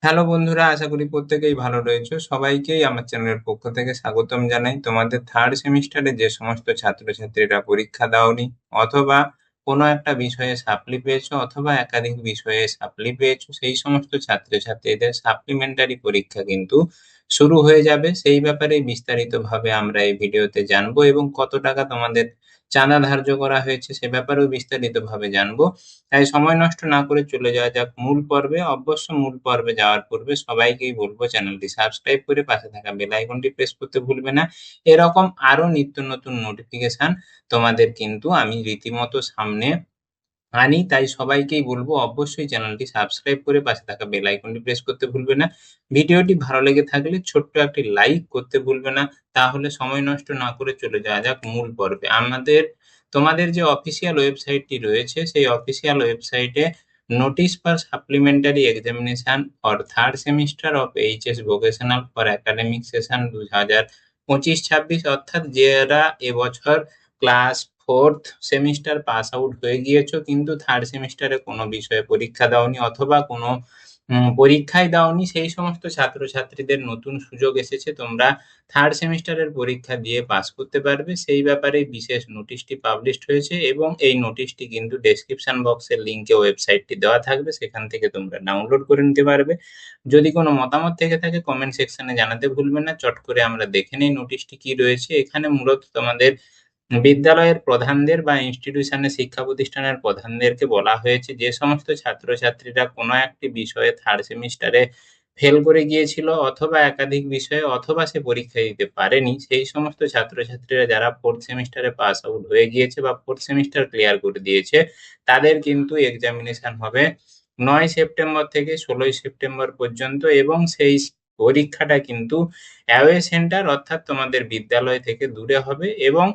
Hello বন্ধুরা, আশা করি প্রত্যেকেই ভালো রয়েছো। সবাইকেই আমার চ্যানেলের পক্ষ থেকে স্বাগতম জানাই। তোমাদের থার্ড সেমিস্টারে যে সমস্ত ছাত্রছাত্রীরা পরীক্ষা দাওনি অথবা কোনো একটা বিষয়ে সাপ্লি পেয়েছো অথবা একাধিক বিষয়ে সাপ্লি পেয়েছো, সেই সমস্ত ছাত্রছাত্রীদের সাপ্লিমেন্টারি পরীক্ষা কিন্তু শুরু হয়ে যাবে। সেই ব্যাপারে বিস্তারিতভাবে আমরা এই ভিডিওতে জানবো এবং কত টাকা তোমাদের চাঁদা ধার্য করা হয়েছে সে ব্যাপারেও বিস্তারিতভাবে জানবো। তাই সময় নষ্ট না করে চলে যাওয়া যাক মূল পর্বে। অবশ্য মূল পর্বে যাওয়ার পূর্বে সবাইকেই বলবো চ্যানেলটি সাবস্ক্রাইব করে পাশে থাকা বেল আইকনটি প্রেস করতে ভুলবে না। এরকম আরো নিত্য নতুন নোটিফিকেশন তোমাদের কিন্তু আমি রীতিমতো সামনে আনি, তাই সবাইকেই বলবো অবশ্যই চ্যানেলটি সাবস্ক্রাইব করে পাশে থাকা বেল আইকনটি প্রেস করতে ভুলবে না। ভিডিওটি ভালো লেগে থাকলে ছোট্ট একটি লাইক করতে ভুলবে না। তাহলে সময় নষ্ট না করে চলে যাওয়া যাক মূল পর্বে। তোমাদের যে অফিসিয়াল ওয়েবসাইটটি রয়েছে সেই অফিসিয়াল ওয়েবসাইটে notice for supplementary examination for third semester of HS vocational for academic session 2025-26, অর্থাৎ যারা এবছর class fourth semester pass out হয়ে গিয়েছো কিন্তু থার্ড সেমিস্টারে কোনো বিষয়ে পরীক্ষা দাওনি অথবা কোনো পরীক্ষাই দাওনি, সেই সমস্ত ছাত্রছাত্রীদের নতুন সুযোগ এসেছে। তোমরা থার্ড সেমিস্টারের পরীক্ষা দিয়ে পাস করতে পারবে, সেই ব্যাপারে বিশেষ নোটিশটি পাবলিশড হয়েছে এবং এই নোটিশটি কিন্তু ডেসক্রিপশন বক্সের লিঙ্কে ওয়েবসাইটটি দেওয়া থাকবে, সেখান থেকে তোমরা ডাউনলোড করে নিতে পারবে। যদি কোনো মতামত থেকে থাকে কমেন্ট সেকশনে জানাতে ভুলবেন না। চট করে আমরা দেখে নেই নোটিশটি কি রয়েছে। এখানে মূলত তোমাদের বিদ্যালয়ের প্রধানদের বা ইনস্টিটিউশনের শিক্ষা প্রতিষ্ঠানের প্রধানদেরকে বলা হয়েছে যে সমস্ত ছাত্রছাত্রীরা কোনো একটি বিষয়ে থার্ড সেমিস্টারে ফেল করে গিয়েছিল অথবা একাধিক বিষয়ে অথবা সে পরীক্ষা দিতে পারেনি, সেই সমস্ত ছাত্রছাত্রীরা যারা ফোর্থ সেমিস্টারে পাস আউট হয়ে গিয়েছে বা ফোর্থ সেমিস্টার ক্লিয়ার করে দিয়েছে, তাদের কিন্তু এক্সামিনেশন হবে 9 সেপ্টেম্বর থেকে 16 সেপ্টেম্বর পর্যন্ত এবং সেই পরীক্ষাটা কিন্তু অ্যাওয়ে সেন্টার অর্থাৎ তোমাদের বিদ্যালয় থেকে দূরে হবে এবং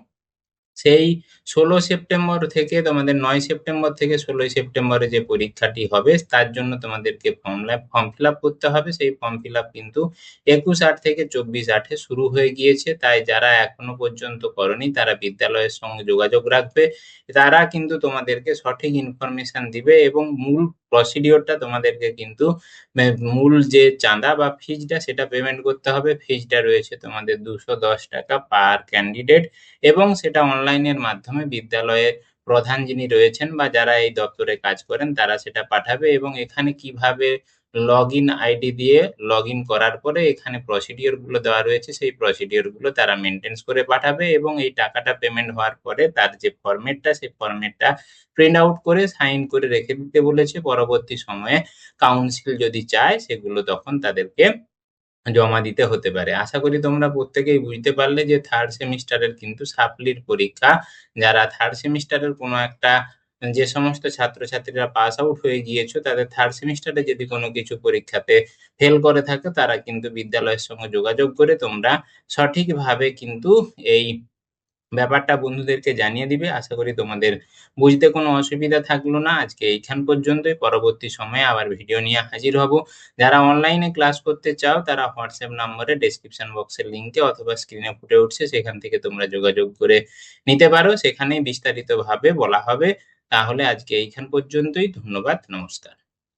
সেই 16 সেপ্টেম্বর থেকে তোমাদের 9 সেপ্টেম্বর থেকে 16 সেপ্টেম্বরে যে পরীক্ষাটি হবে তার জন্য তোমাদেরকে ফর্ম ফিল আপ করতে হবে। সেই ফর্ম ফিল আপ কিন্তু 21/8 থেকে 24/8 শুরু হয়ে গিয়েছে, তাই যারা এখনো পর্যন্ত করনি তারা বিদ্যালয়ের সঙ্গে যোগাযোগ রাখবে। তারা কিন্তু তোমাদেরকে সঠিক ইনফরমেশন দিবে এবং মূল প্রসিডিওরটা তোমাদেরকে কিন্তু মূল যে চাঁদা বা ফিজটা সেটা পেমেন্ট করতে হবে। ফিজটা রয়েছে তোমাদের 210 টাকা পার ক্যান্ডিডেট এবং সেটা অনলাইনের মাধ্যমে বিদ্যালয়ে প্রধান যিনি রয়েছেন বা যারা এই দপ্তরে কাজ করেন তারা সেটা পাঠাবে এবং এখানে কিভাবে লগ ইন আইডি দিয়ে লগ ইন করার পরে এখানে প্রসিডিওর গুলো দেওয়া রয়েছে সেই প্রসিডিওর গুলো তারা মেনটেন্স করে পাঠাবে এবং এই টাকাটা পেমেন্ট হওয়ার পরে তার যে ফরম্যাটটা সেই ফরম্যাটটা প্রিন্ট আউট করে সাইন করে রেখে দিতে বলেছে। পরবর্তী সময়ে কাউন্সিল যদি চায় সেগুলো তখন তাদেরকে জমা দিতে হতে পারে। আশা করি তোমরা প্রত্যেকেই বুঝতে পারলে যে থার্ড সেমিস্টারের কিন্তু সাপ্লির পরীক্ষা, যারা থার্ড সেমিস্টারের কোনো একটা যে সমস্ত ছাত্রছাত্রীরা পাস আউট হয়ে গিয়েছো তাদের থার্ড সেমিস্টারে যদি কোনো কিছু পরীক্ষাতে ফেল করে থাকে তারা কিন্তু বিদ্যালয়ের সঙ্গে যোগাযোগ করে তোমরা সঠিকভাবে কিন্তু এই ব্যাপারটা বন্ধুদেরকে জানিয়ে দিবে। আশা করি তোমাদের বুঝতে কোনো অসুবিধা থাকলো না। আজকে এইখান পর্যন্তই। পরবর্তী সময়ে আবার ভিডিও নিয়ে হাজির হব। যারা অনলাইনে ক্লাস করতে চাও তারা হোয়াটসঅ্যাপ নম্বরে ডেসক্রিপশন বক্সের লিঙ্কে অথবা স্ক্রিনে ফুটে উঠছে সেখান থেকে তোমরা যোগাযোগ করে নিতে পারো, সেখানেই বিস্তারিতভাবে বলা হবে। তাহলে আজকে এইখান পর্যন্তই। ধন্যবাদ, নমস্কার।